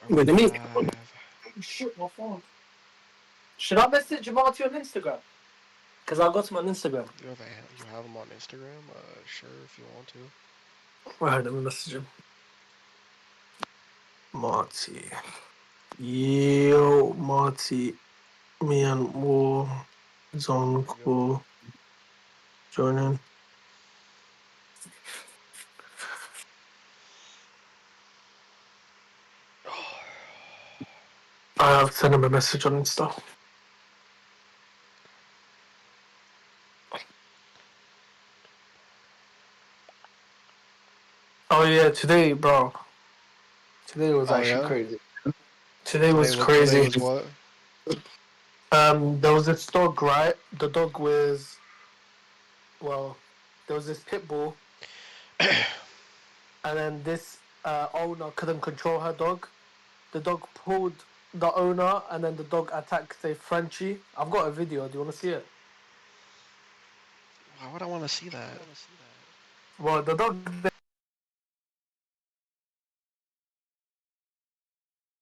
What do you mean? Live. Shit, my phone. Should I message Marty on Instagram? Because I got him on Instagram. You have him on Instagram? Sure, if you want to. Alright, let me message him. Marty. Yo, Marty. Me and War Zone There you go. Cool. Joining. I'll send him a message on Insta. Oh yeah, today, bro. Today was Oh actually yeah. crazy. Today was Today crazy. was what? There was this dog, right? The dog was there was this pit bull, and then this owner couldn't control her dog. The dog pulled the owner, and then the dog attacked a Frenchie. I've got a video. Do you want to see it? Why would I want to see that? Well, the dog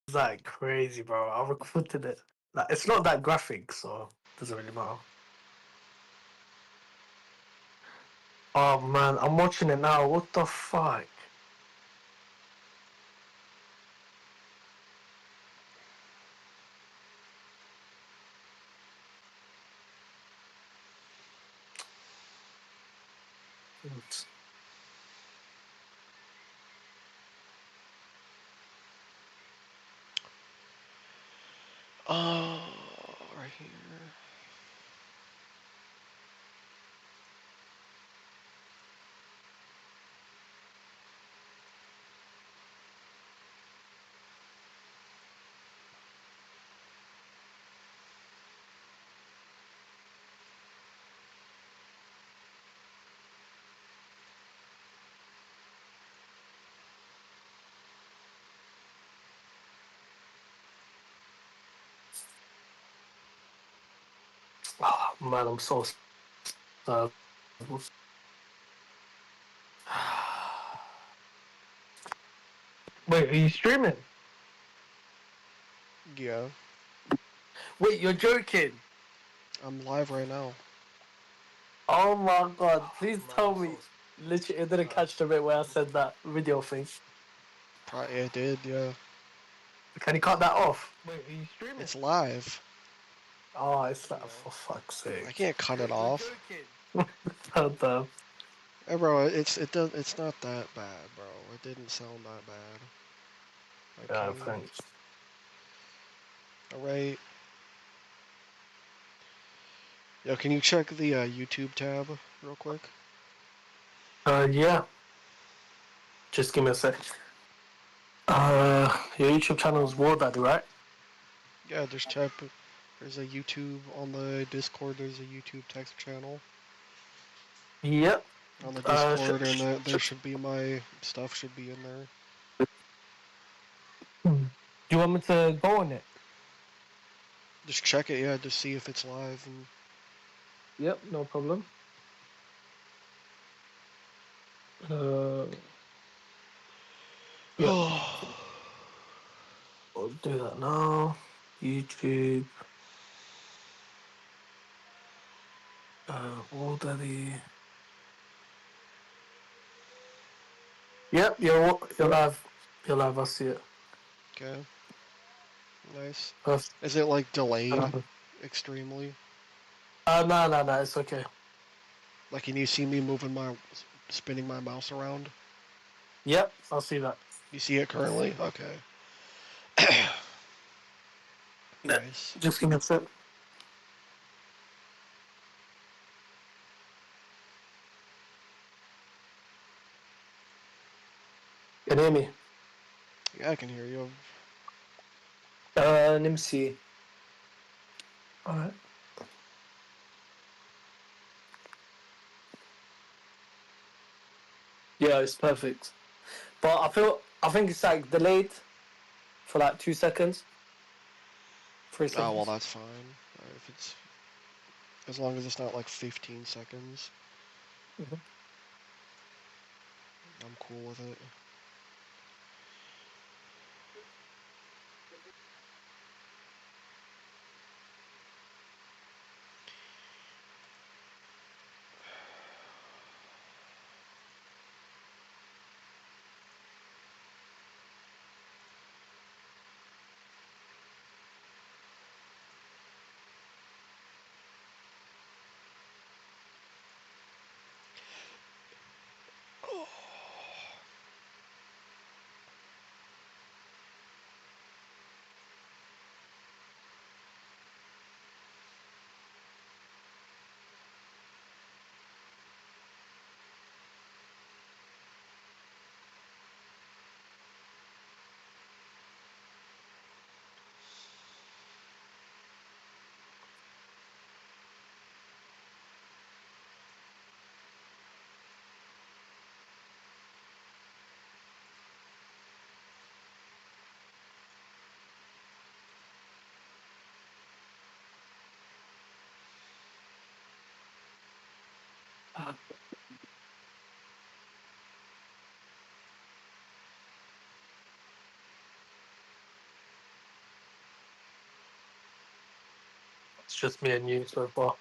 is like crazy, bro. I recorded it. Like, it's not that graphic, so it doesn't really matter. Oh man, I'm watching it now. What the fuck? Oops. Oh, right here. Oh man, I'm so sad. Wait, are you streaming? Yeah, Wait, you're joking? I'm live right now. Oh my god, please tell me. Literally, it didn't catch the bit where I said that video thing. Probably I did. Yeah, Can you cut that off? Wait, are you streaming? it's live. Oh, it's that for fuck's I sake. can't cut it Wait, you're off. joking? So dumb. Hey, bro, it's not that bad, bro. It didn't sound that bad. Yeah, Okay. thanks. All right. Yo, can you check the YouTube tab real quick? Yeah. Just give me a sec. Your YouTube channel is War Daddy, right? Yeah, just check. There's a YouTube on the Discord. There's a YouTube text channel Yep. on the Sh- Discord, and sh- there sh- should be my stuff. Should be in there. Do you want me to go on it? Just check it. Yeah, just see if it's live. And Yep, no problem. Uh, yep. oh, I'll do that now. YouTube. War Daddy. Yep, you're live. You're live. I see it. okay, nice. Perfect. Is it like delayed extremely? No, it's okay. Like, can you see me spinning my mouse around? Yep, I'll see that. You see it currently? Okay. Nice. Just give me a sec. Can you hear me? Yeah, I can hear you. Let me see. Alright. Yeah, it's perfect. But I think it's like delayed for like 2 seconds, three Oh, well, seconds. that's fine. If it's as long as it's not like 15 seconds, Mhm. I'm cool with it. It's just me and you so far.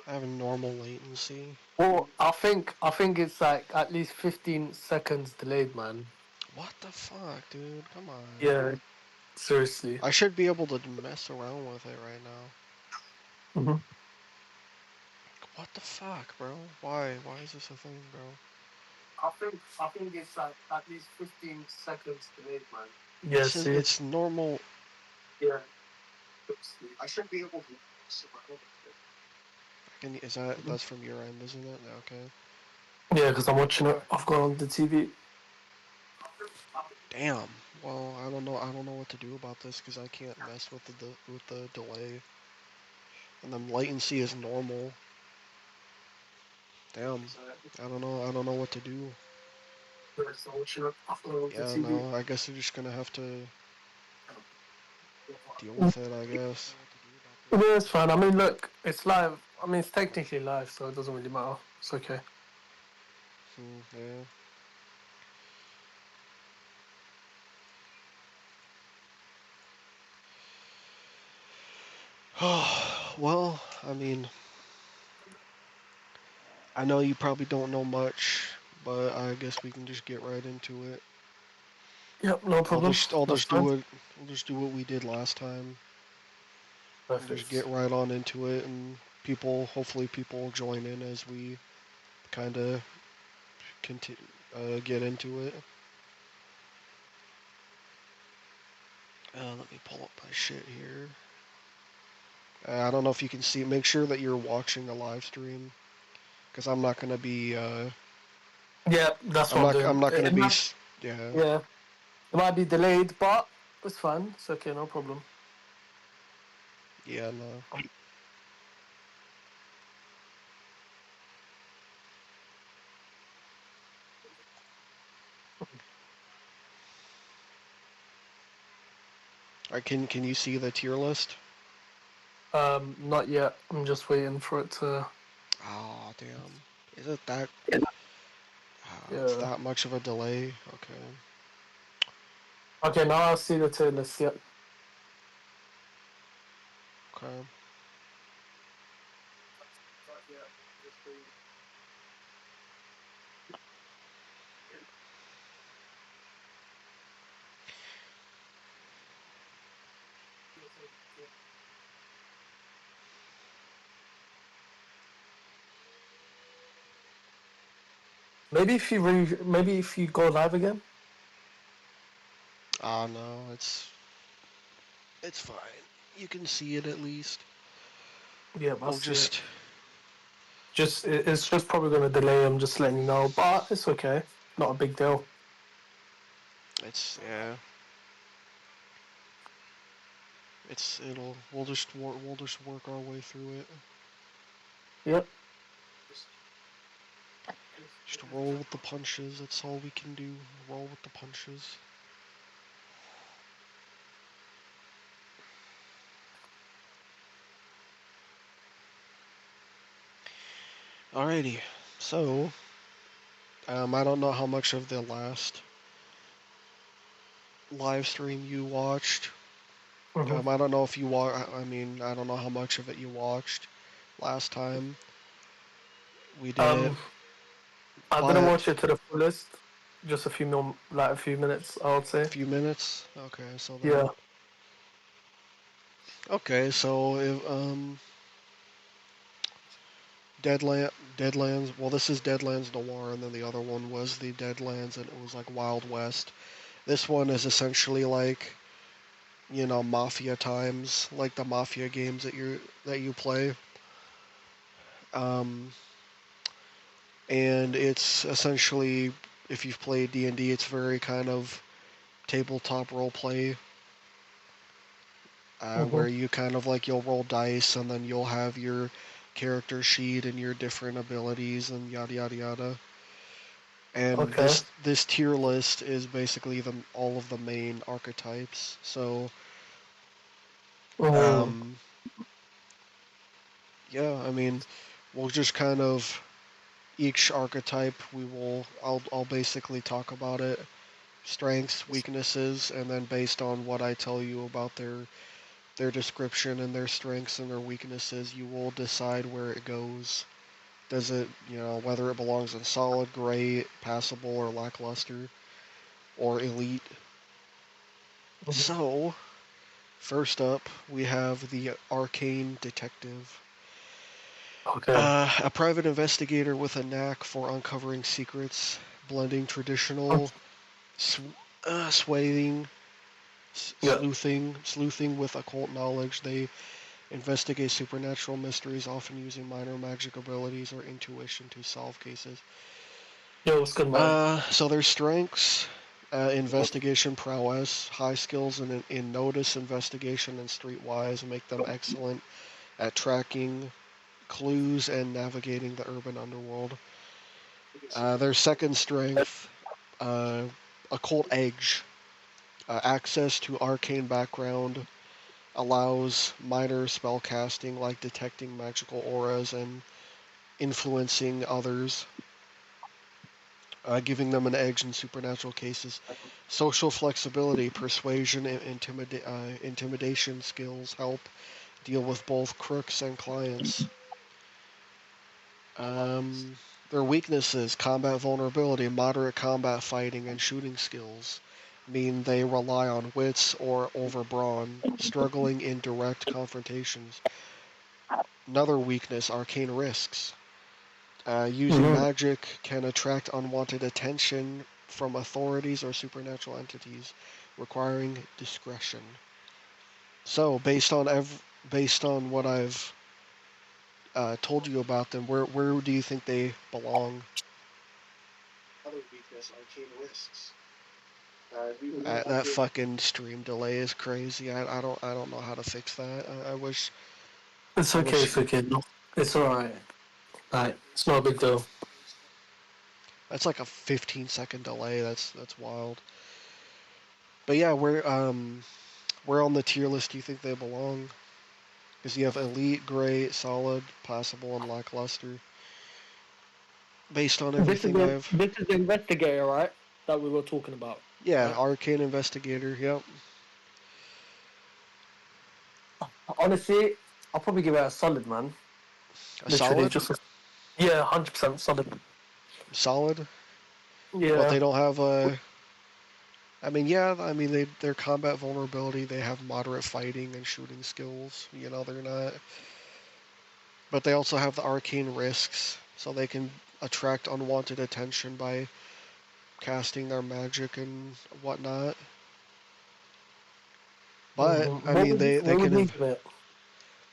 I have a normal latency. Well, I think it's like at least 15 seconds delayed, man. What the fuck, dude? Come on. Yeah, seriously. I should be able to mess around with it right now. Mm-hmm. What the fuck, bro? Why? Why is this a thing, bro? I think it's like at least 15 seconds delayed, man. Yeah, This is, see? it's normal. Yeah. I should be able to. Is that's from your end, isn't it? Okay. Yeah, because I'm watching it. I've got on the TV. Damn. Well, I don't know. I don't know what to do about this because I can't mess with the delay. And then latency is normal. Damn. I don't know. I don't know what to do. Yeah, no. I guess we're just gonna have to deal with it. I guess. Yeah, it's fine. I mean, look, it's live. I mean, it's technically live, so it doesn't really matter. It's okay. Yeah. Well, I mean, I know you probably don't know much, but I guess we can just get right into it. Yep, no problem. I'll That's just fine. do it. We'll just do what we did last time. And just get Perfect. right on into it, and hopefully people will join in as we kind of get into it. Let me pull up my shit here. I don't know if you can see. Make sure that you're watching the live stream, because I'm not gonna be. Yeah, that's what I'm I'm doing. not gonna be. Yeah, Yeah. it might be delayed, but it's fine. It's okay, no problem. Yeah. No. Alright, can you see the tier list? Not yet. I'm just waiting for it to. Oh damn! Is it that? It's Yeah. that much of a delay? Okay. Okay, now I see the tier list. Yep. Okay. Maybe if you go live again. Ah no, it's fine. You can see it at least. Yeah, I We'll see it. just. It's just probably going to delay. I'm just letting you know, but it's okay. Not a big deal. It's yeah. We'll just work our way through it. Yep. Just roll with the punches. That's all we can do. Roll with the punches. Alrighty. So, I don't know how much of the last live stream you watched. Mm-hmm. I don't know if you I mean, I don't know how much of it you watched last time we did it, I didn't but watch it to the fullest. Just a few minutes, I would a say. few minutes. Okay, so Yeah. then. Okay, so if Deadlands. Well, this is Deadlands Noir, and then the other one was the Deadlands, and it was like Wild West. This one is essentially like, mafia times, like the mafia games that you play. Um, and it's essentially, if you've played D&D, it's very kind of tabletop role play, Mm-hmm. where you kind of like you'll roll dice, and then you'll have your character sheet and your different abilities and yada yada yada. And Okay. this tier list is basically all of the main archetypes. So Mm. um, yeah, I mean, we'll just kind of each archetype I'll basically talk about it, strengths, weaknesses, and then based on what I tell you about their description and their strengths and their weaknesses, you will decide where it goes. Does it, whether it belongs in solid, great, passable, or lackluster, or elite. So, first up, we have the arcane detective. Okay. A private investigator with a knack for uncovering secrets, blending traditional sw- swathing, Yeah. sleuthing with occult knowledge. They investigate supernatural mysteries, often using minor magic abilities or intuition to solve cases. Yeah, what's good, man? So their strengths, investigation prowess, high skills in notice, investigation, and streetwise make them excellent at tracking clues and navigating the urban underworld. Their second strength, uh, occult edge, access to arcane background, allows minor spell casting like detecting magical auras and influencing others, giving them an edge in supernatural cases. Social flexibility, persuasion, and intimidation skills help deal with both crooks and clients. Um, their weaknesses, combat vulnerability, moderate combat fighting, and shooting skills mean they rely on wits or over brawn, struggling in direct confrontations. Another weakness, arcane risks. Using Mm-hmm. magic can attract unwanted attention from authorities or supernatural entities, requiring discretion. So, based on what I've told you about them, where do you think they belong? That fucking stream delay is crazy. I don't know how to fix that. It's I okay. wish It's okay. No, it's alright. Like, it's not a big deal. that's like a 15-second delay. That's wild. But yeah, where on the tier list do you think they belong? Because you have elite, great, solid, passable, and lackluster. Based on everything I've This is the investigator, right? That we were talking about. yeah, Yeah. arcane investigator. Yep, Honestly, I'll probably give it a solid, man. a Literally, solid, just yeah, 100% solid. solid. But Yeah. they don't have a. I mean, yeah. I mean, their combat vulnerability. They have moderate fighting and shooting skills. They're not. But they also have the arcane risks, so they can attract unwanted attention by casting their magic and whatnot. But I mean, they What would can you have. give it?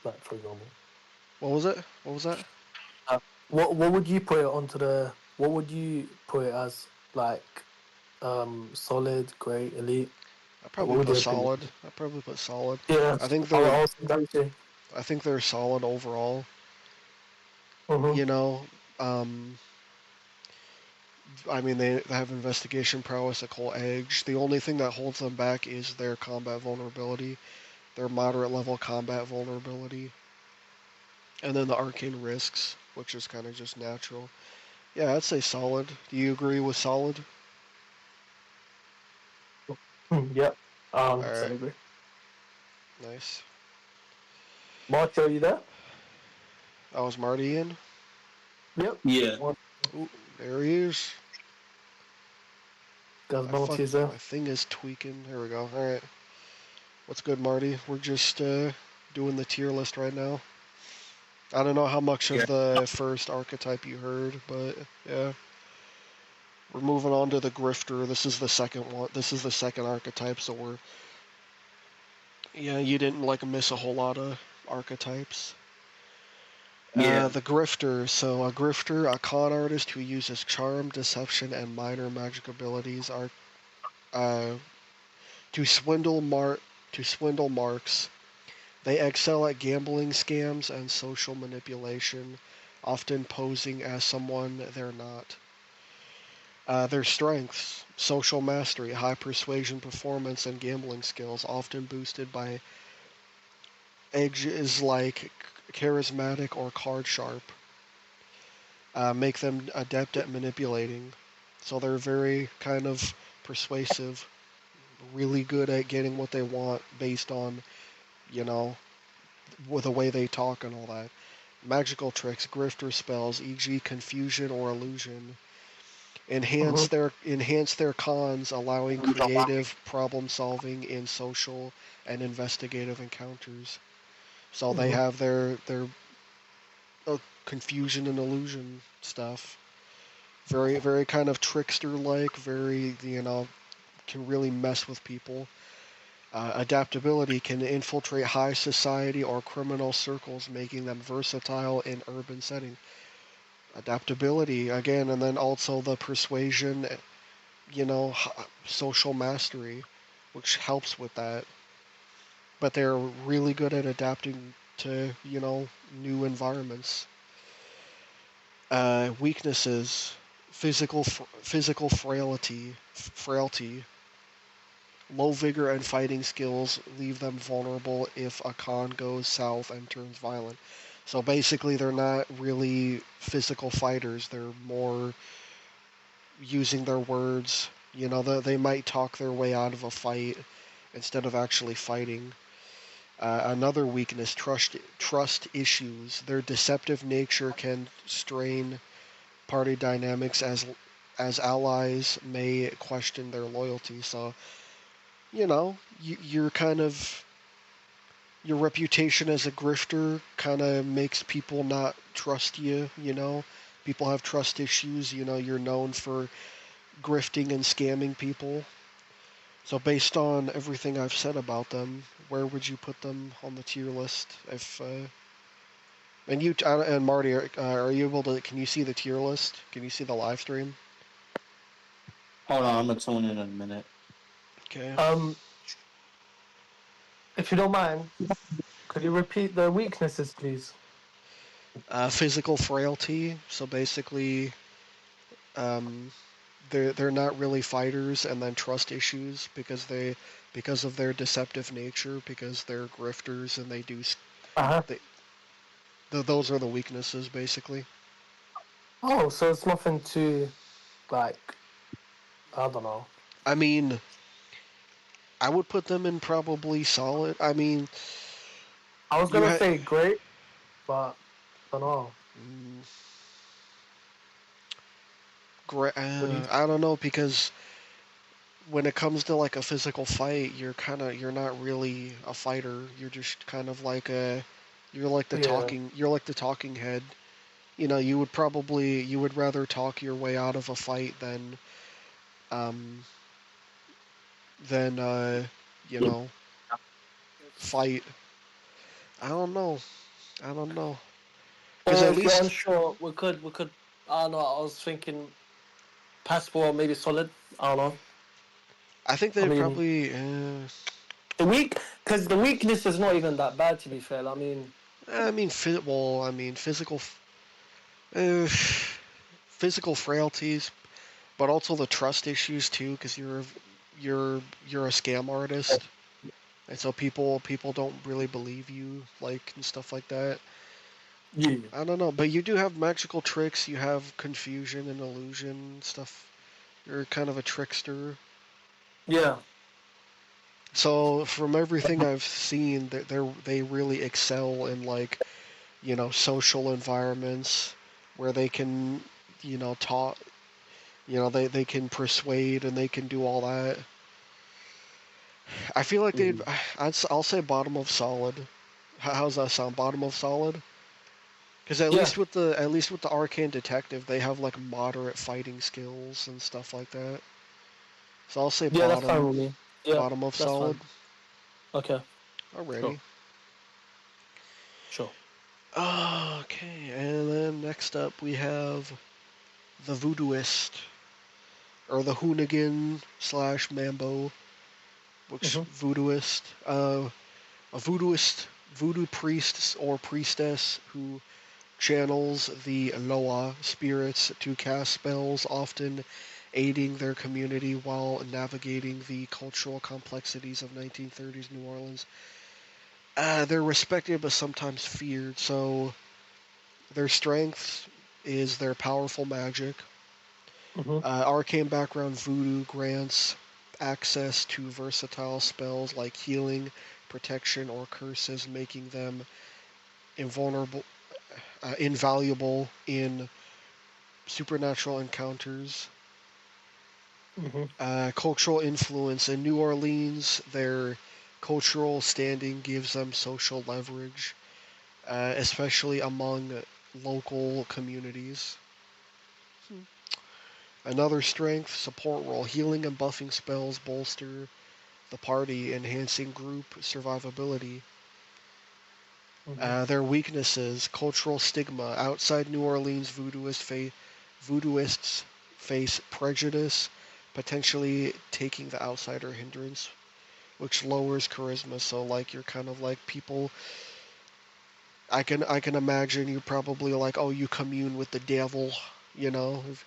Like, for example, What was it? What was that? what would you put it onto the? What would you put it as? Like, solid, great, elite. I Like, probably what would put your opinion solid. be? I probably put solid. Yeah, I think I they're was exactly. I think they're solid overall. Mm-hmm. You know, um, I mean they have investigation prowess, occult edge. The only thing that holds them back is their combat vulnerability, their moderate level combat vulnerability, and then the arcane risks, which is kind of just natural. Yeah, I'd say solid. Do you agree with solid? Yep. All So I right, agree. nice. Marcho, you there? That was Marty in. Yep. Yeah. Ooh, there he is. Guys, Marty's there. My thing is tweaking. There we go. All right. What's good, Marty? We're just doing the tier list right now. I don't know how much Yeah. of the first archetype you heard, but yeah. We're moving on to the grifter. This is the second one. This is the second archetype, so yeah, you didn't like miss a whole lot of archetypes. Yeah. The grifter. So a grifter, a con artist who uses charm, deception, and minor magic abilities are uh, to swindle marks, They excel at gambling scams and social manipulation, often posing as someone they're not. Their strengths: social mastery, high persuasion performance, and gambling skills, often boosted by edges like charismatic or card sharp, make them adept at manipulating. So they're very kind of persuasive, really good at getting what they want based on, you know, with the way they talk and all that. Magical tricks, grifter spells, e.g., confusion or illusion, enhance their cons, allowing creative problem solving in social and investigative encounters. So they have their confusion and illusion stuff. Very very kind of trickster like. Very can really mess with people. Adaptability can infiltrate high society or criminal circles, making them versatile in urban settings. Adaptability again, and then also the persuasion, social mastery, which helps with that. But they're really good at adapting to, new environments. Weaknesses: physical frailty. Low vigor and fighting skills leave them vulnerable if a con goes south and turns violent. So basically, they're not really physical fighters. They're more using their words. They might talk their way out of a fight instead of actually fighting. Another weakness: trust issues. Their deceptive nature can strain party dynamics as allies may question their loyalty. So, you're kind of your reputation as a grifter kind of makes people not trust you. People have trust issues. You're known for grifting and scamming people. So based on everything I've said about them, where would you put them on the tier list? If and you and Marty, are you able to? Can you see the tier list? Can you see the live stream? Hold on, I'm gonna tune in a minute. Okay. If you don't mind, could you repeat the weaknesses, please? Physical frailty. So basically, um, they're not really fighters, and then trust issues because of their deceptive nature, because they're grifters and they do Uh-huh. those are the weaknesses basically. Oh, so it's nothing too, like, I don't know. I mean, I would put them in probably solid. I mean, I was gonna say great, but I don't know. I don't know, because when it comes to like a physical fight, you're not really a fighter. You're just kind of like you're like the talking head. You would rather talk your way out of a fight um than you know fight. I don't know. I don't know. Because Or at if you're least unsure, we could. I don't know. I was thinking passable or maybe solid. I don't know. I think I they mean, probably. because the weakness is not even that bad. To be fair, I mean, Physical. Uh, physical frailties, but also the trust issues too, because you're a scam artist, and so people don't really believe you, like, and stuff like that. yeah, I don't know, but you do have magical tricks. You have confusion and illusion stuff. You're kind of a trickster. yeah, So from everything I've seen, they really excel in, like, social environments where they can, talk. They can persuade and they can do all that. I feel like I'll say bottom of solid. How's that sound? Bottom of solid. Because yeah, at least with the arcane detective, they have like moderate fighting skills and stuff like that. So I'll say yeah. That's fine bottom with me. Yeah, bottom of that's solid. fine. Okay, Alrighty. sure, sure. Okay, and then next up we have the voodooist, or the hoonigan slash mambo, which Mm-hmm. voodooist. A voodooist voodoo priest or priestess who channels the Loa spirits to cast spells, often aiding their community while navigating the cultural complexities of 1930s New Orleans. They're respected but sometimes feared, so their strength is their powerful magic. Mm-hmm. Arcane background voodoo grants access to versatile spells like healing, protection, or curses, making them invaluable in supernatural encounters. Mm-hmm. Cultural influence in New Orleans, their cultural standing gives them social leverage, especially among local communities. Another strength, support role. Healing and buffing spells bolster the party, enhancing group survivability. Mm-hmm. Their weaknesses, cultural stigma. Outside New Orleans, voodooists face prejudice, potentially taking the outsider hindrance, which lowers charisma. So like you're kind of like people. I can imagine you're probably like, oh, you commune with the devil, you know. If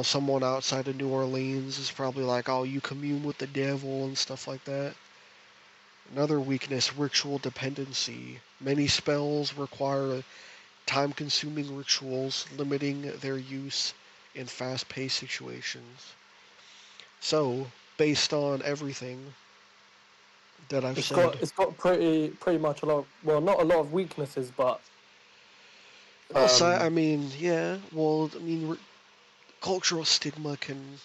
someone outside of New Orleans is probably like, oh, you commune with the devil and stuff like that. Another weakness, ritual dependency. Many spells require time-consuming rituals, limiting their use in fast-paced situations. So, based on everything that I've said, It's got pretty much a lot. Well, not a lot of weaknesses, but I mean, yeah. Well, I mean, cultural stigma can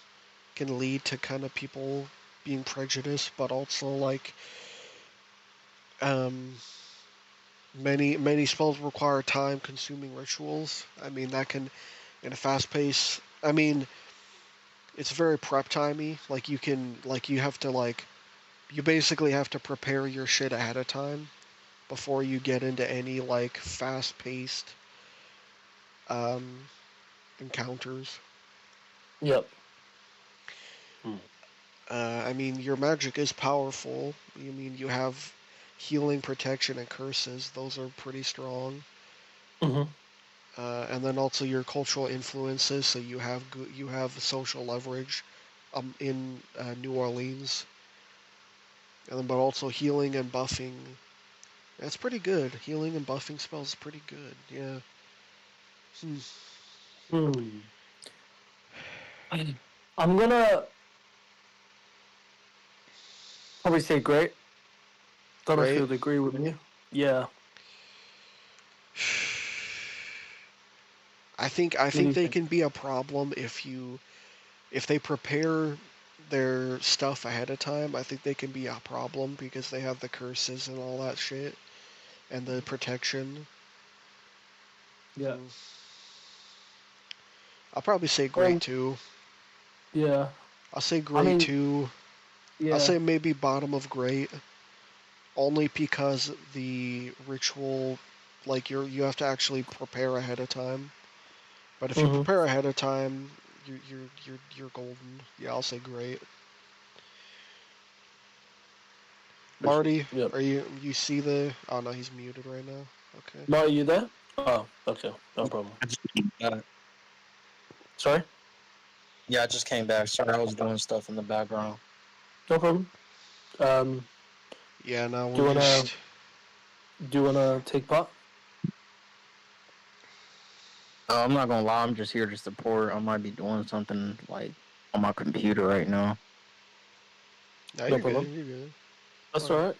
lead to kind of people being prejudiced, but also like um, many spells require time-consuming rituals. I mean, that can in a fast pace. I mean, it's very prep timey. Like you have to you basically have to prepare your shit ahead of time before you get into any like fast-paced um, encounters. yep. I mean, your magic is powerful. I mean, you have healing, protection, and curses. Those are pretty strong. Mm-hmm. And then also your cultural influences. So you have social leverage in New Orleans, and then, but also healing and buffing. That's pretty good. Healing and buffing spells is pretty good. Yeah. Hmm. Hmm. I'm gonna probably say great. Don't know if Great. you'd agree with me. Yeah. I What do think you they think? can be a problem if they prepare their stuff ahead of time. I think they can be a problem because they have the curses and all that shit and the protection. Yeah. Hmm. I'll probably say great Um. too. Yeah. I'll say I great mean, too. I'll yeah. say maybe bottom of great only because the ritual, like you have to actually prepare ahead of time. But if you Mm-hmm. prepare ahead of time, you're golden. Yeah, I'll say great. For sure. Marty, Yep. are you see the? Oh no, he's muted right now. Okay. Mark, are you there? Oh, okay. No problem. I just came back. Sorry. Yeah, I just came back. Sorry, I was doing stuff in the background. No problem. Um. Yeah, now Do we're you wanna just. take part? I'm not gonna lie, I'm just here to support. I might be doing something like on my computer right now. No, No you're good. problem. You're good. That's All all right. right.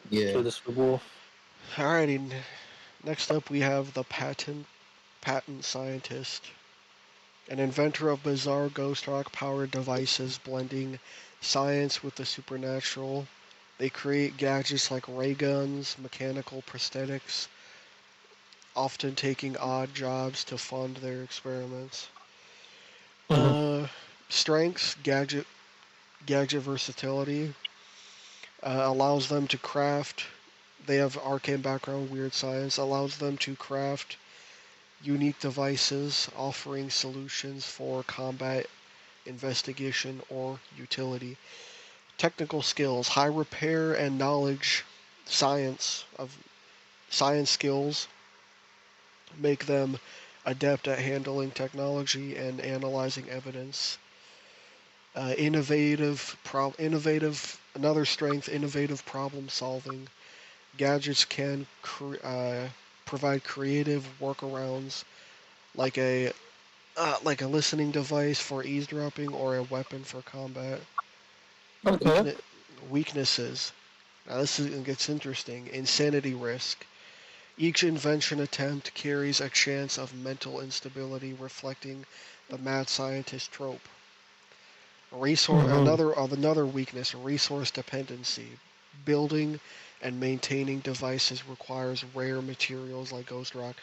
Yeah. Do this for the war. Alrighty. Next up, we have the patent scientist, an inventor of bizarre ghost rock powered devices blending science with the supernatural. They create gadgets like ray guns, mechanical prosthetics, often taking odd jobs to fund their experiments. Mm-hmm. Uh, Strengths, gadget versatility, allows them to craft. They have arcane background, weird science, allows them to craft unique devices offering solutions for combat, investigation, or utility. Technical skills, high repair and knowledge science of science skills make them adept at handling technology and analyzing evidence. Another strength, innovative problem solving. Gadgets can provide creative workarounds, like a listening device for eavesdropping or a weapon for combat. Okay. Weaknesses. Now gets interesting. Insanity risk. Each invention attempt carries a chance of mental instability, reflecting the mad scientist trope. Mm-hmm. Another weakness: resource dependency. Building and maintaining devices requires rare materials like ghost rock,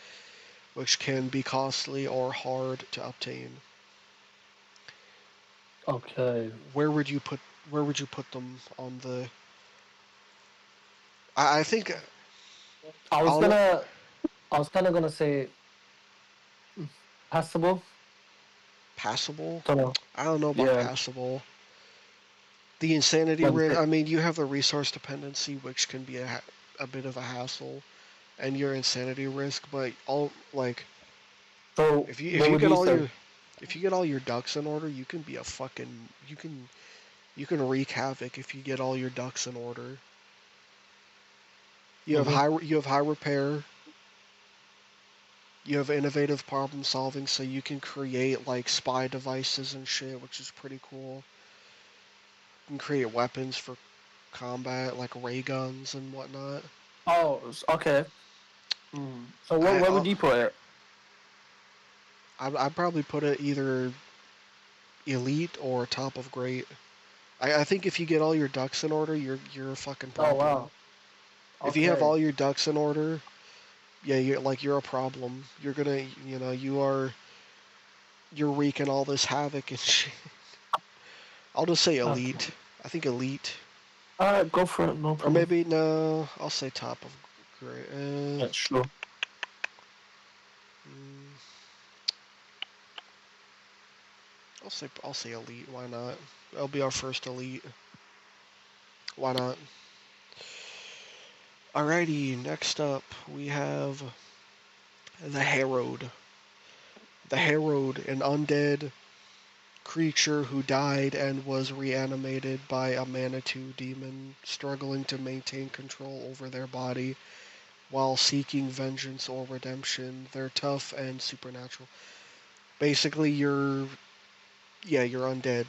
which can be costly or hard to obtain. Okay. Where would you put them on the? I think I was I'll gonna. I was kind of gonna say passable. passable. Don't know. I don't know about Yeah. passable. The insanity What do you risk. think? I mean, you have the resource dependency, which can be a bit of a hassle, and your insanity risk. But all like So, if what you would get you all say? your if you get all your ducks in order, you can be a fucking you can wreak havoc if you get all your ducks in order. Mm-hmm. You have high repair. You have innovative problem solving, so you can create like spy devices and shit, which is pretty cool. You can create weapons for combat, like ray guns and whatnot. Oh, okay. So, I where would you put it? I'd probably put it either elite or top of great. I think if you get all your ducks in order, you're a fucking Oh problem. wow. If you have Okay. all your ducks in order, yeah, you're a problem. You're gonna, you're wreaking all this havoc and shit. I'll just say Okay. elite. I think elite, All right, go for it. No or problem. maybe no. I'll say top of great. Yeah, sure. Mm, I'll say elite. Why not? That'll be our first elite. Why not? Alrighty. Next up, we have the Harrowed. The Harrowed, an undead creature who died and was reanimated by a Manitou demon, struggling to maintain control over their body while seeking vengeance or redemption. They're tough and supernatural. Basically, you're undead.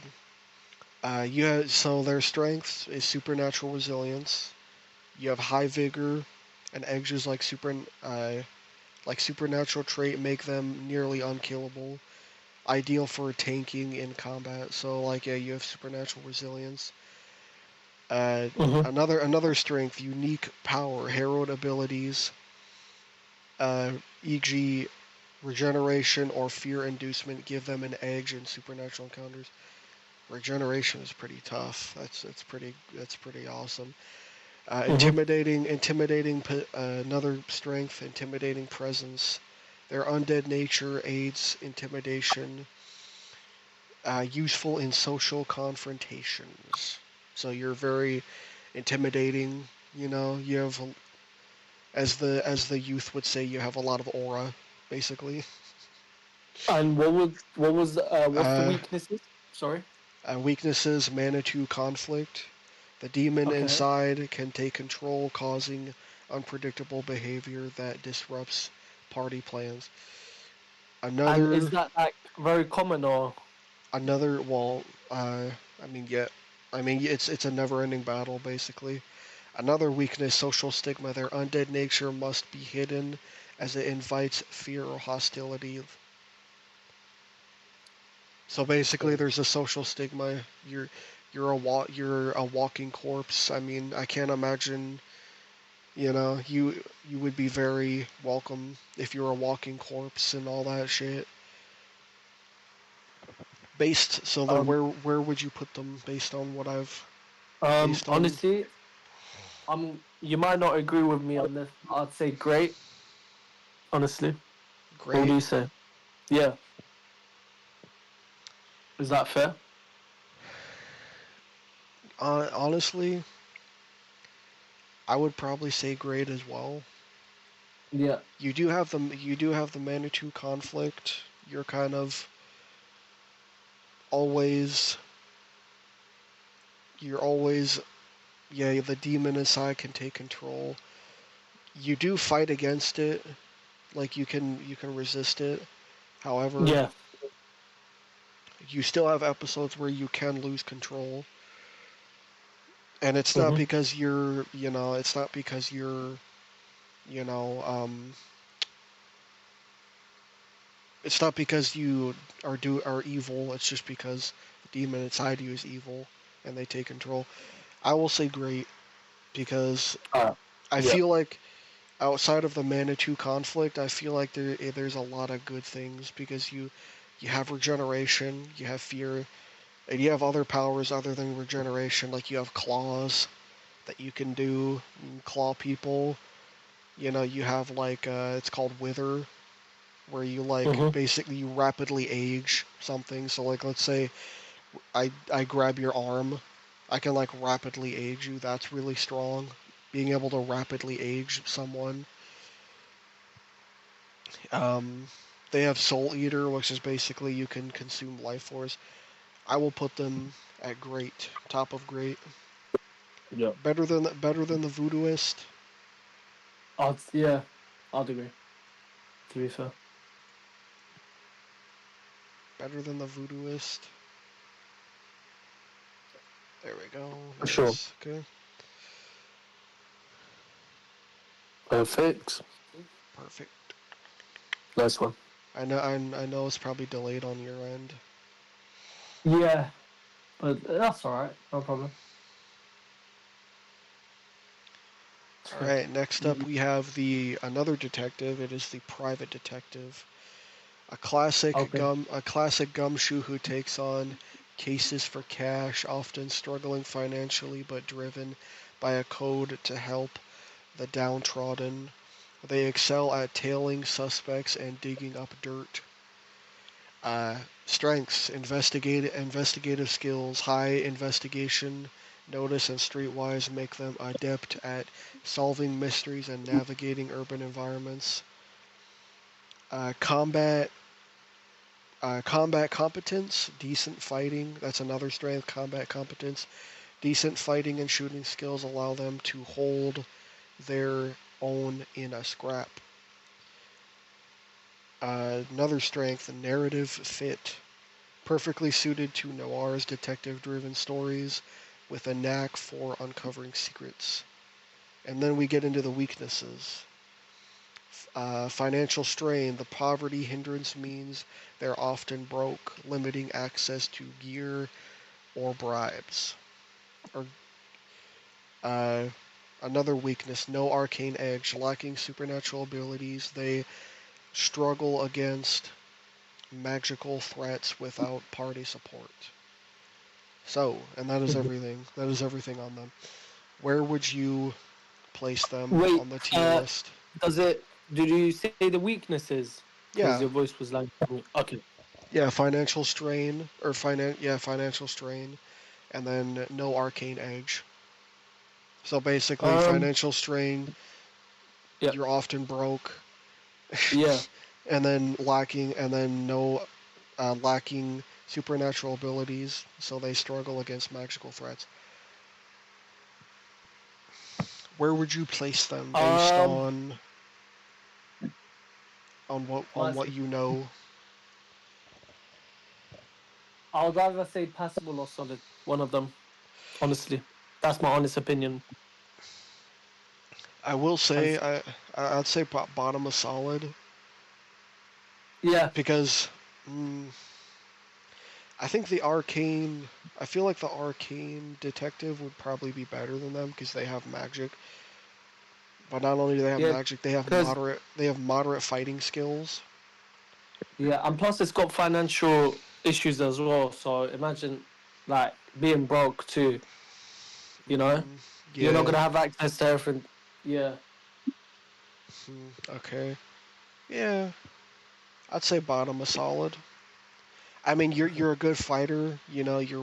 So their strength is supernatural resilience. You have high vigor, and edges like supernatural trait make them nearly unkillable. Ideal for tanking in combat. So like yeah, you have supernatural resilience. Uh, Mm-hmm. another strength, unique power, herald abilities, e.g. regeneration or fear inducement, give them an edge in supernatural encounters. Regeneration is pretty tough. That's pretty awesome. Mm-hmm. Another strength, intimidating presence. Their undead nature aids intimidation, useful in social confrontations. So you're very intimidating. You have, as the youth would say, you have a lot of aura, basically. And what's the Uh, weaknesses? Sorry. Weaknesses: Manitou conflict. The demon Okay. inside can take control, causing unpredictable behavior that disrupts party plans. And is Another, that like very common or? another. Well, I mean, yeah, I mean, it's a never-ending battle, basically. Another weakness: social stigma. Their undead nature must be hidden, as it invites fear or hostility. So basically, Okay. there's a social stigma. You're a walking corpse. I mean, I can't imagine. You would be very welcome if you're a walking corpse and all that shit. So then Um. where would you put them based on what I've based on Honestly, You might not agree with me on this. I'd say great. Honestly, what do great? you say? Yeah. Is that fair? Honestly, I would probably say great as well. Yeah. You do have the Manitou conflict. You're kind of always you're always yeah, the demon inside can take control. You do fight against it, like you can resist it. However, Yeah. you still have episodes where you can lose control. And it's not Mhm. because it's not because you know, it's not because you are evil. It's just because the demon inside you is evil, and they take control. I will say great because Uh, I yeah. feel like outside of the Manitou conflict, I feel like there's a lot of good things because you have regeneration, you have fear, and you have other powers other than regeneration. Like you have claws that you can do, you can claw people. You have like it's called wither, where you like Mhm. basically you rapidly age something. So like let's say I grab your arm, I can like rapidly age you. That's really strong. Being able to rapidly age someone. Um, they have Soul Eater, which is basically you can consume life force. I will put them at great, top of great. Yeah. Better than the Voodooist. Yeah. I'd agree. To be fair. Better than the Voodooist. There we go. For sure. Nice. Okay. Perfect. Perfect. Nice one. I know it's probably delayed on your end. Yeah, but that's all right. No problem. All right. Next up, we have the another detective. It is the private detective, Okay. a classic gumshoe who takes on cases for cash, often struggling financially but driven by a code to help the downtrodden. They excel at tailing suspects and digging up dirt. Strengths: investigative skills, high investigation, notice, and streetwise make them adept at solving mysteries and navigating urban environments. Uh, combat combat competence, decent fighting. That's another strength. Combat competence, decent fighting and shooting skills allow them to hold their own in a scrap. Another strength, narrative fit, perfectly suited to Noir's detective-driven stories with a knack for uncovering secrets. And then we get into the weaknesses. Financial strain. The poverty hindrance means they're often broke, limiting access to gear or bribes. Or uh, Another weakness: no arcane edge, lacking supernatural abilities. They struggle against magical threats without party support. So, and that is Mhm. everything. That is everything on them. Where would you place them Wait. on the tier list? Does it? Did you say the weaknesses? Because Yeah, your voice was like, okay. yeah, financial strain or financial strain, and then no arcane edge. So basically, Um. financial strain, Yeah. you're often broke, Yeah. and then no lacking supernatural abilities, so they struggle against magical threats. Where would you place them based Um. on Nice. what you know? I would either say passable or solid. One of them. Honestly, that's my honest opinion. I will say As I'd say bottom of solid yeah. because mm, I think the arcane. I feel like the arcane detective would probably be better than them because they have magic. But not only do they have Yeah. magic, they have Because moderate fighting skills. yeah, and plus it's got financial issues as well. So imagine like being broke too. You know, you're not Yeah. gonna have access to everything. Yeah. Okay. Yeah. I'd say bottom of solid. I mean, Okay. you're a good fighter. You know, you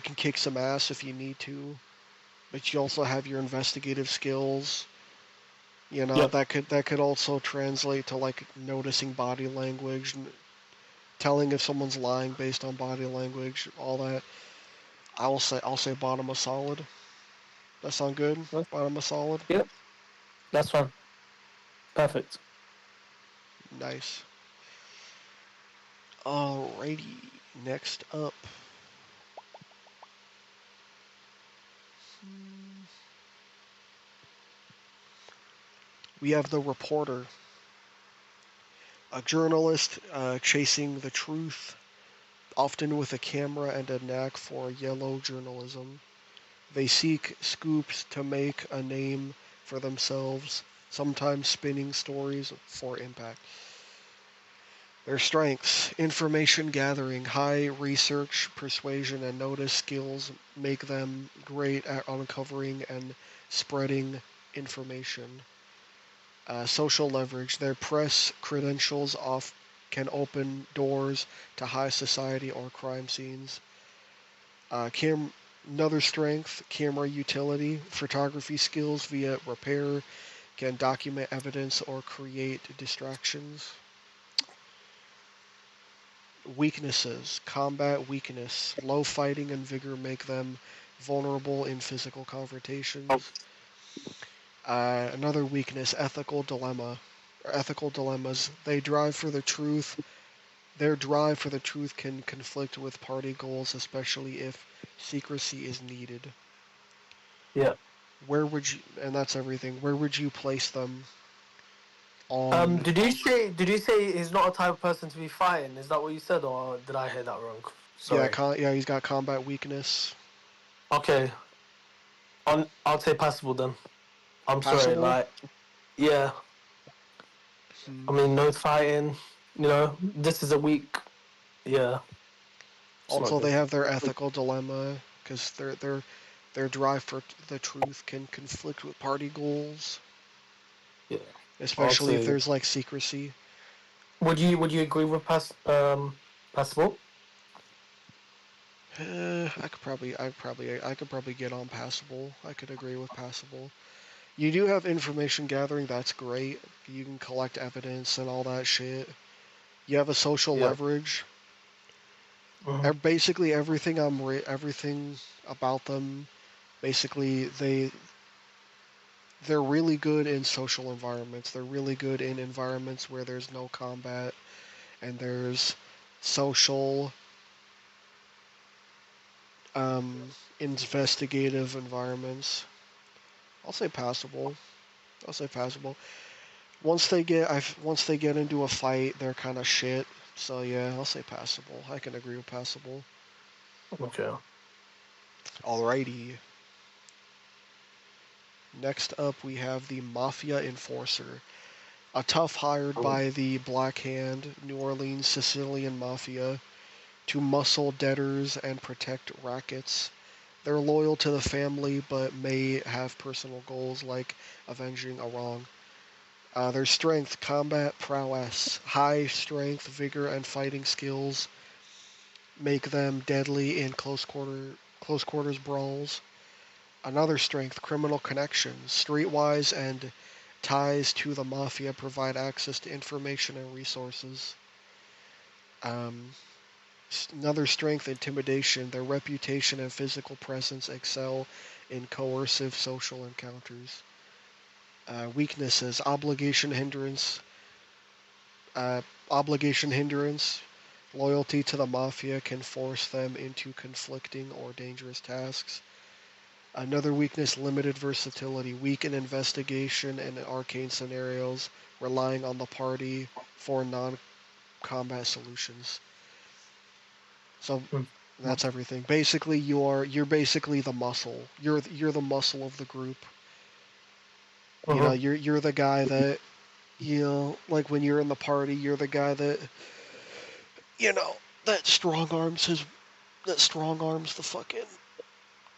can kick some ass if you need to. but you also have your investigative skills. You know, Yep. that could also translate to like noticing body language, telling if someone's lying based on body language, all that. I'll say bottom of solid. That sound good? Bottom of solid. Yep. That's fine. Perfect. Nice. Alrighty. Next up, we have the reporter, a journalist chasing the truth, often with a camera and a knack for yellow journalism. They seek scoops to make a name for themselves, sometimes spinning stories for impact. Their strengths: information gathering, high research, persuasion, and notice skills make them great at uncovering and spreading information. Social leverage, their press credentials can open doors to high society or crime scenes. Another strength: camera utility, photography skills via repair, can document evidence or create distractions. Weaknesses: combat weakness, low fighting and vigor make them vulnerable in physical Oh, confrontations. Another weakness: ethical dilemma, or ethical dilemmas. Their drive for the truth can conflict with party goals, especially if secrecy is needed. yeah. And that's everything. Where would you place them on? Did you say he's not a type of person to be fighting? Is that what you said, or did I hear that wrong? Yeah, Sorry. yeah, he's got combat weakness. Okay. I'll say passable then. I'm sorry. Passable. Like, yeah. I Hmm. mean, no fighting. This is a week. Yeah. It's not Also, they good. have their ethical dilemma because their drive for the truth can conflict with party goals, Yeah. I'll especially if say. there's like secrecy. Would you agree with passable? I could probably get on passable. I could agree with passable. You do have information gathering. That's great. You can collect evidence and all that shit. You have a social Yeah. leverage. Hmm. Basically, everything about them. Basically, they're really good in social environments. They're really good in environments where there's no combat and there's social, um, investigative environments. I'll say passable. I'll say passable. Once they get into a fight, they're kind of shit. So yeah, I'll say passable. I can agree with passable. Okay. Alrighty. Next up, we have the Mafia Enforcer, a tough hired Cool. by the Black Hand, New Orleans Sicilian Mafia, to muscle debtors and protect rackets. They're loyal to the family but may have personal goals like avenging a wrong. Their strength: combat prowess, high strength, vigor, and fighting skills make them deadly in close quarters brawls. Another strength: criminal connections, streetwise and ties to the mafia provide access to information and resources. Um, Another strength: intimidation. Their reputation and physical presence excel in coercive social encounters. Weaknesses: uh, obligation hindrance. Loyalty to the mafia can force them into conflicting or dangerous tasks. Another weakness: limited versatility. Weak in investigation and arcane scenarios, relying on the party for non-combat solutions. So that's everything. Basically, you're basically the muscle. You're the muscle of the group. You know, Mm-hmm. you're the guy that, like when you're in the party, you're the guy that, that strong arms the fucking,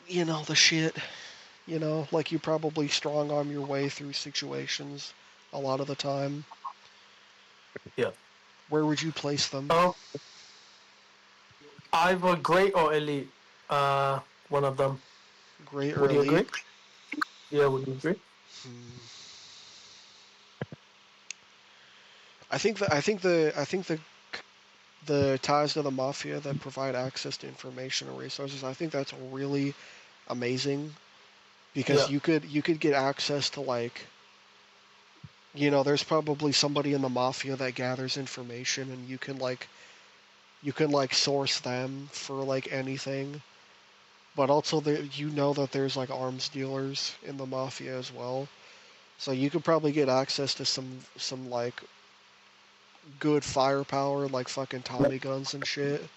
the shit. Like you probably strong arm your way through situations a lot of the time. Yeah. Where would you place them? Oh, either great or elite. One of them. Great or Would you agree? elite? Yeah, would you agree? Hmm. I think the ties to the mafia that provide access to information and resources. I think that's really amazing because Yeah. you could get access to like there's probably somebody in the mafia that gathers information and you can source them for like anything. But also that there's like arms dealers in the mafia as well. So you could probably get access to some like good firepower, like fucking Tommy guns and shit.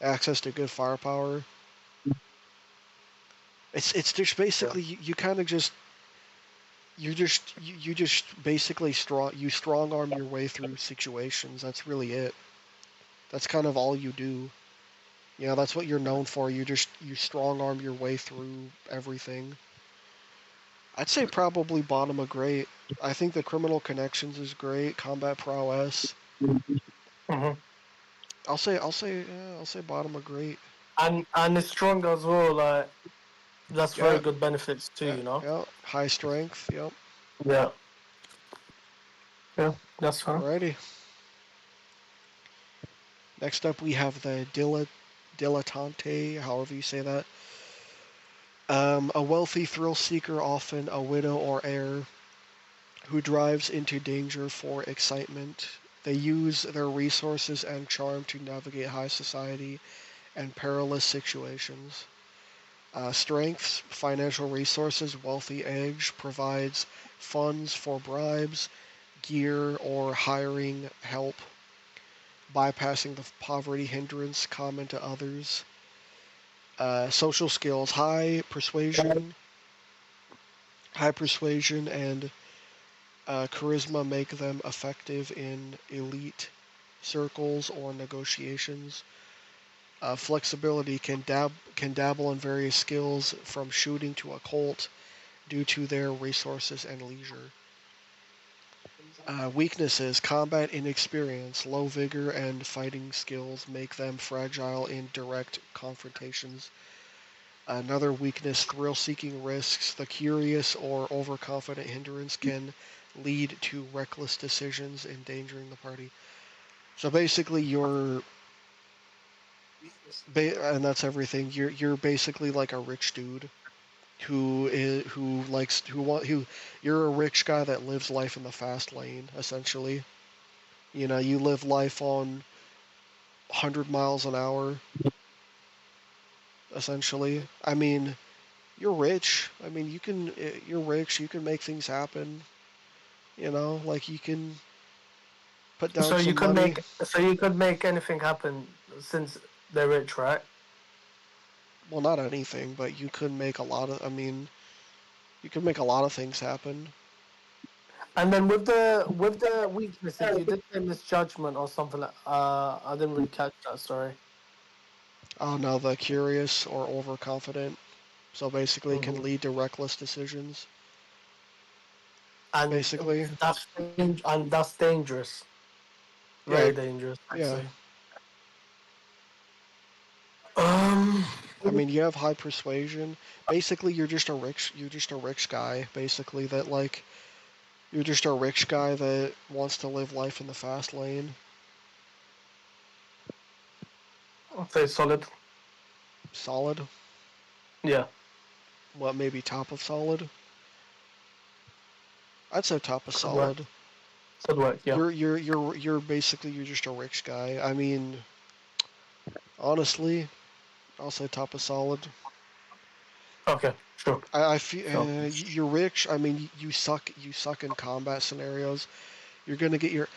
Access to good firepower. It's just Yeah. basically you kind of just you just basically strong arm your way through situations. That's really it. That's kind of all you do. That's what you're known for. You strong arm your way through everything. I'd say probably bottom of great. I think the criminal connections is great. Combat prowess. Hmm. I'll say bottom of great. And it's strong as well. Like that's very Yeah, good benefits too. yeah, You know. yeah. High strength. Yep. Yeah. Yeah. That's fine. Alrighty. Next up, we have the dilettante, however you say that. A wealthy thrill seeker, often a widow or heir, who drives into danger for excitement. They use their resources and charm to navigate high society and perilous situations. Strengths, financial resources, wealthy edge, provides funds for bribes, gear, or hiring help, bypassing the poverty hindrance common to others. Social skills, high persuasion and charisma make them effective in elite circles or negotiations. Flexibility can dabble in various skills from shooting to occult due to their resources and leisure. Weaknesses, combat inexperience, low vigor, and fighting skills make them fragile in direct confrontations. Another weakness, thrill-seeking risks. The curious or overconfident hindrance can lead to reckless decisions, endangering the party. So basically, and that's everything. You're basically like a rich dude who likes who want who. You're a rich guy that lives life in the fast lane, essentially. You live life on 100 miles an hour, essentially. I mean, you're rich. I mean, you're rich. You can make things happen. Like you can put down So you some could money. make so you could make anything happen since they're rich, right? Well, not anything, but you could make a lot of. I mean, you could make a lot of things happen. And then with the weaknesses, you did say misjudgment or something like. I didn't really catch that. Sorry. Oh no, the curious or overconfident. So basically, it can Hmm. lead to reckless decisions. And Basically, that's dangerous. yeah, Very dangerous, yeah. actually. Um. I mean, you have high persuasion. Basically, you're just a rich guy. Basically, that like you're just a rich guy that wants to live life in the fast lane. I'll say solid. Solid. Yeah. What, maybe top of solid? I'd say top of Could work. solid. Could work. Yeah. You're basically you're just a rich guy. I mean, honestly, I'll say top of solid. Okay. Sure. I feel Sure. you're rich. I mean, you suck in combat scenarios. You're gonna get your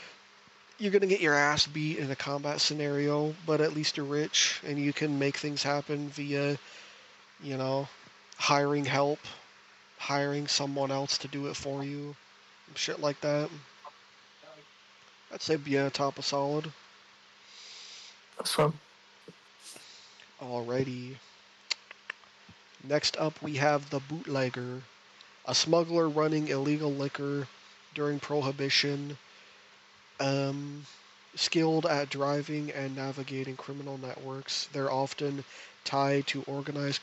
you're gonna get your ass beat in a combat scenario, but at least you're rich and you can make things happen via you know hiring help, hiring someone else to do it for you, shit like that. I'd say yeah, top of solid. That's fine. Alrighty. Next up, we have the bootlegger, a smuggler running illegal liquor during Prohibition, um, skilled at driving and navigating criminal networks. They're often tied to organized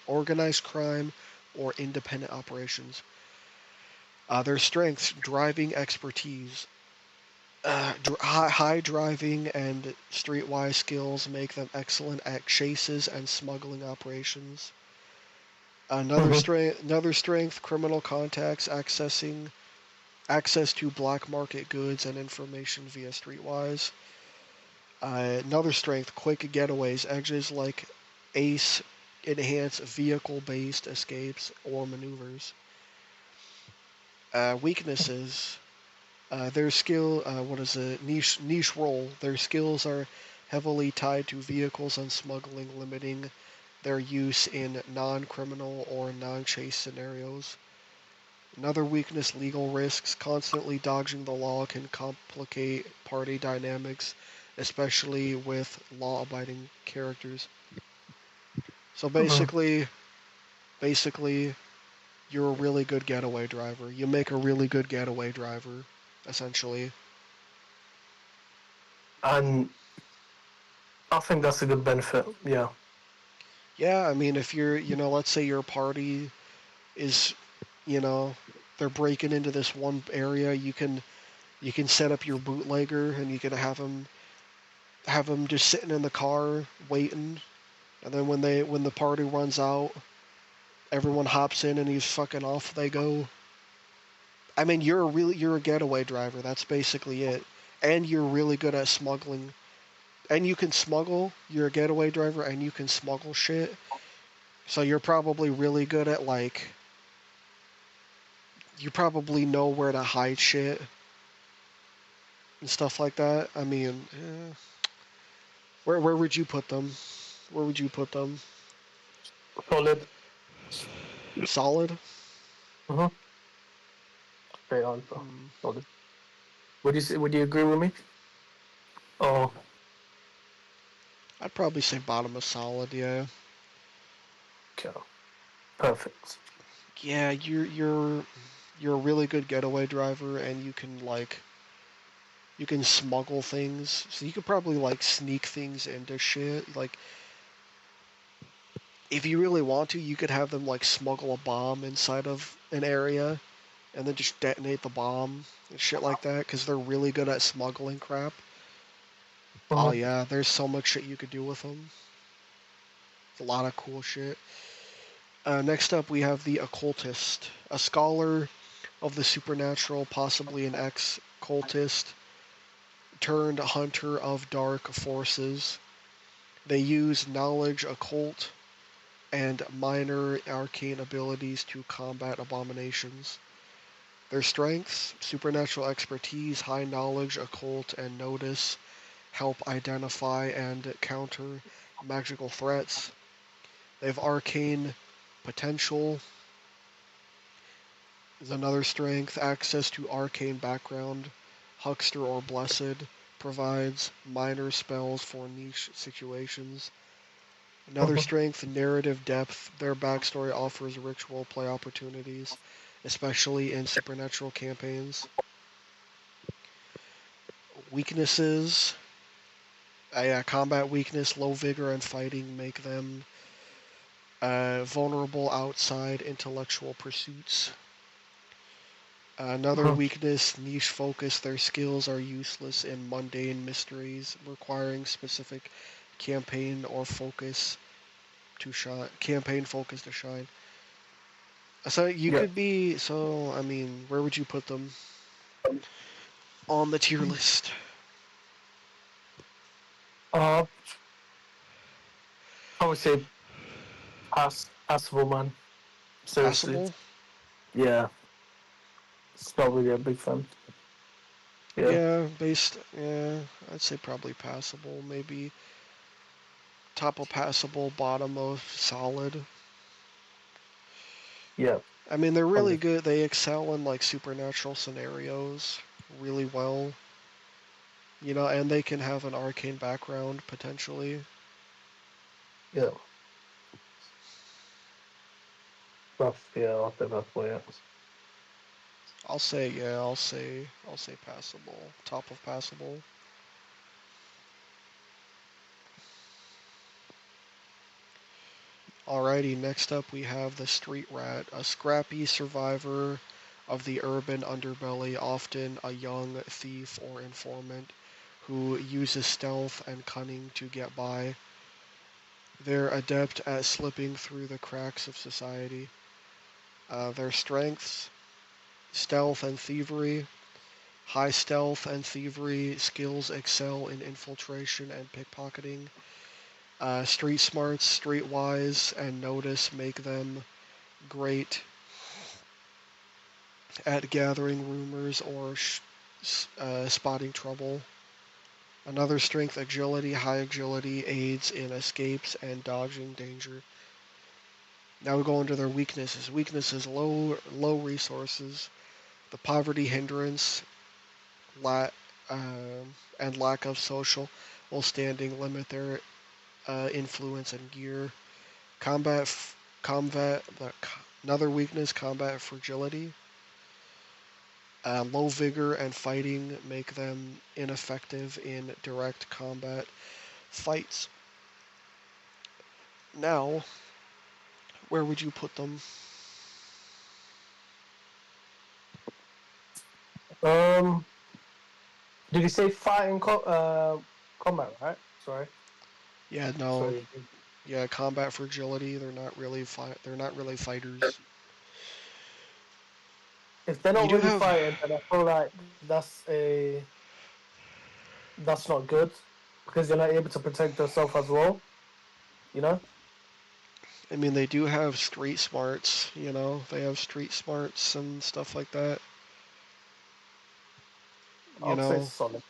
organized crime or independent operations. Their strengths: driving expertise. High driving and streetwise skills make them excellent at chases and smuggling operations. Another strength: criminal contacts, access to black market goods and information via streetwise. Another strength: quick getaways, edges like ace enhance vehicle-based escapes or maneuvers. Weaknesses: their skill, what is it? Niche role. Their skills are heavily tied to vehicles and smuggling, limiting their use in non-criminal or non-chase scenarios. Another weakness: legal risks. Constantly dodging the law can complicate party dynamics, especially with law-abiding characters. So basically, you're a really good getaway driver. You make a really good getaway driver, essentially. And I think that's a good benefit. Yeah. Yeah, I mean, if let's say your party is, you know, they're breaking into this one area, you can set up your bootlegger and you can have them just sitting in the car waiting, and then when the party runs out, everyone hops in and he's fucking off they go. I mean, you're a getaway driver. That's basically it, and you're really good at smuggling, and you can smuggle. You're a getaway driver and you can smuggle shit. So you're probably really good at you probably know where to hide shit and stuff like that. I mean, where would you put them? Where would you put them? Solid. Solid. Uh-huh. Straight answer. Hmm. Solid. Would you say? Would you agree with me? Oh, I'd probably say bottom of solid. Yeah. okay. Perfect. Yeah, you're a really good getaway driver, and you can smuggle things. So you could probably sneak things into shit. Like if you really want to, you could have them smuggle a bomb inside of an area and then just detonate the bomb and shit like that because they're really good at smuggling crap. Oh Uh-huh. yeah, there's so much shit you could do with them. A lot of cool shit. Next up, we have the occultist, a scholar of the supernatural, possibly an ex-cultist turned hunter of dark forces. They use knowledge occult and minor arcane abilities to combat abominations. Their strengths: supernatural expertise, high knowledge, occult, and notice help identify and counter magical threats. They have arcane potential is another strength. Access to arcane background, huckster or blessed, provides minor spells for niche situations. Another Uh-huh. strength, narrative depth. Their backstory offers ritual play opportunities, especially in supernatural campaigns. Weaknesses, combat weakness, low vigor and fighting make them vulnerable outside intellectual pursuits. Another Uh-huh. weakness, niche focus. Their skills are useless in mundane mysteries, requiring specific campaign or focus to shine. Campaign focus to shine. So you Yeah. could be. So I mean, where would you put them on the tier list? Uh, I would say passable, man. Seriously. Passable. Yeah. It's not really a big fan. Yeah. Yeah, based. Yeah, I'd say probably passable. Maybe top of passable, bottom of solid. Yeah. I mean, they're really 100. good. They excel in supernatural scenarios really well. And they can have an arcane background potentially. Yeah. Yeah, I'll say that's why. Yeah. I'll say yeah. I'll say passable. Top of passable. Alrighty, next up we have the street rat, a scrappy survivor of the urban underbelly, often a young thief or informant who uses stealth and cunning to get by. They're adept at slipping through the cracks of society. Their strengths: stealth and thievery. High stealth and thievery skills excel in infiltration and pickpocketing. Street smarts, streetwise, and notice make them great at gathering rumors or spotting trouble. Another strength: agility. High agility aids in escapes and dodging danger. Now we go into their weaknesses. Weaknesses: low resources. The poverty hindrance and lack of social standing limit their influence and gear. Combat. Another weakness: combat fragility. Low vigor and fighting make them ineffective in direct combat fights. Now, where would you put them? Did you say fighting combat? Right. Sorry. Yeah, no. Sorry. Yeah, combat fragility. They're not really fighters. If they're You not do really have. fighting, then I feel like that's not good because you're not able to protect yourself as well. You know. I mean, they do have street smarts. They have street smarts and stuff like that. I'd say solid.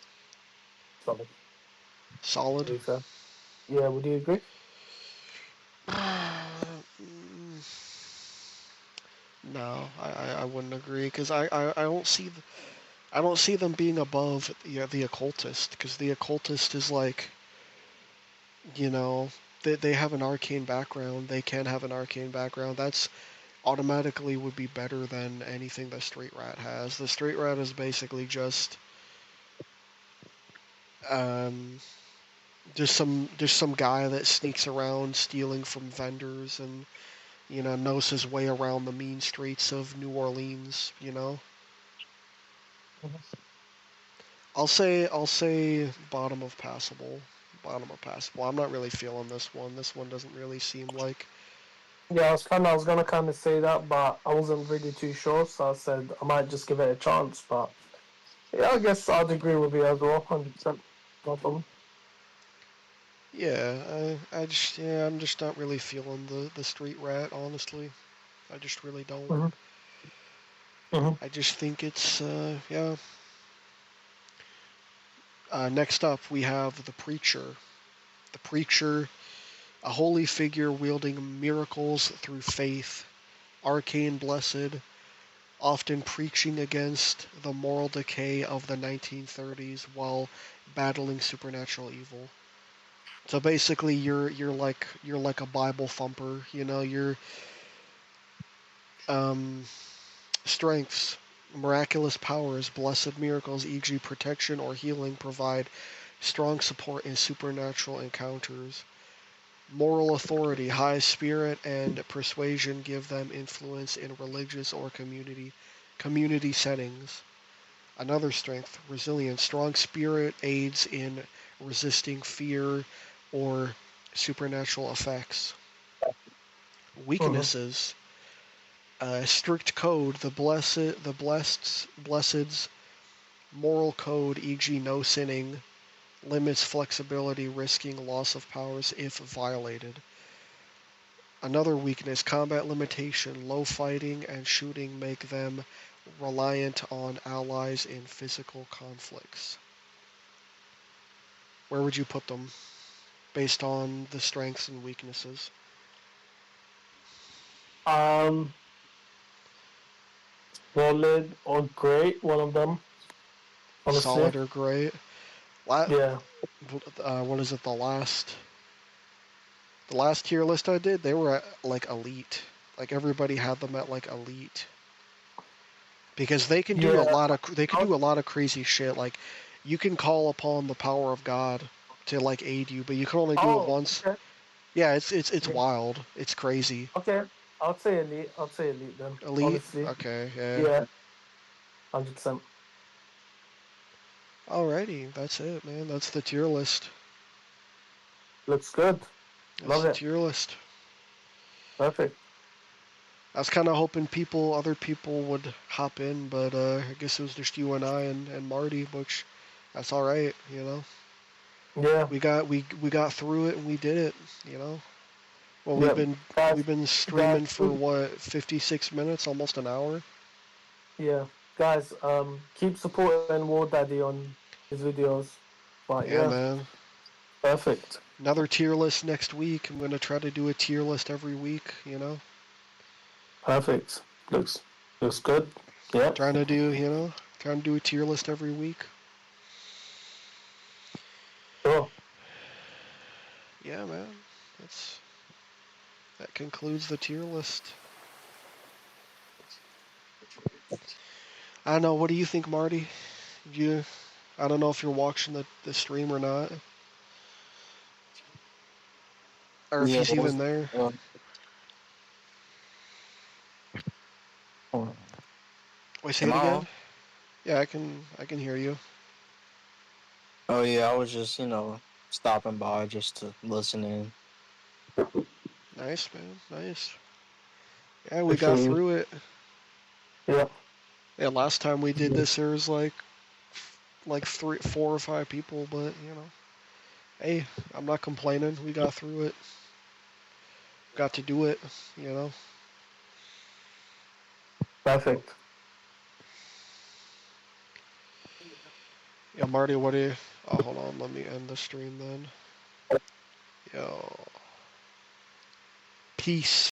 Solid. To Solid. be fair. Yeah. Would you agree? No, I wouldn't agree because I don't see I don't see them being above the occultist, because the occultist is like, they have an arcane background. They can have an arcane background. That's automatically would be better than anything the street rat has. The street rat is basically just um, some guy that sneaks around stealing from vendors and knows his way around the mean streets of New Orleans. I'll say bottom of passable. Bottom of passable. I'm not really feeling this one. This one doesn't really seem like. Yeah, I was gonna kind of say that, but I wasn't really too sure, so I said I might just give it a chance. But yeah, I guess I'd agree with you as well, 100%. No problem. Yeah, I'm just not really feeling the street rat, honestly. I just really don't. Mm-hmm. Mm-hmm. I just think it's yeah. Next up, we have the preacher. The preacher, a holy figure wielding miracles through faith, arcane blessed, often preaching against the moral decay of the 1930s while battling supernatural evil. So basically, you're like a Bible thumper. Your strengths, miraculous powers, blessed miracles, e.g., protection or healing, provide strong support in supernatural encounters. Moral authority, high spirit, and persuasion give them influence in religious or community settings. Another strength, resilience, strong spirit aids in resisting fear or supernatural effects. Weaknesses, strict code, blessed's moral code, e.g., no sinning, limits flexibility, risking loss of powers if violated. Another weakness, combat limitation, low fighting and shooting make them reliant on allies in physical conflicts. Where would you put them based on the strengths and weaknesses? Solid or great, one of them. Honestly. Solid or great? Yeah. What is it? The last tier list I did, they were at like elite. Like everybody had them at like elite. Because they can do a lot of crazy shit. Like you can call upon the power of God to like aid you, but you can only do it once. Okay. Yeah, it's Yeah. wild. It's crazy. Okay, I'll say elite. I'll say elite then. Elite. Honestly, Okay. Yeah. yeah, 100%. Alrighty, that's it, man. That's the tier list. Looks good. That's Love the it. tier list. Perfect. I was kind of hoping other people would hop in, but I guess it was just you and I and Marty, which that's all right, you know. Yeah. We got through it and we did it, you know. Well, we've Yep. been Guys, we've been streaming guys, for what 56 minutes, almost an hour. yeah, guys. Keep supporting War Daddy on his videos. But Yeah, yeah, man. perfect. Another tier list next week. I'm gonna try to do a tier list every week, you know. Perfect. Looks good. Yep. Trying to do a tier list every week. Sure. Yeah, man. That's that concludes the tier list. I don't know. What do you think, Marty? You, I don't know if you're watching the stream or not, or if Yeah, he's even there. uh, Wait, say am it I again. on? Yeah, I can hear you. Oh yeah, I was just stopping by just to listen in. Nice, man. Nice. Yeah, we got Appreciate you. through it. Yep. Yeah, last time we did this, there was like 4 or 5 people, but hey, I'm not complaining. We got through it. Got to do it. You know. Perfect. Yeah, Marty, what do you? Oh, hold on. Let me end the stream then. Yo. Peace.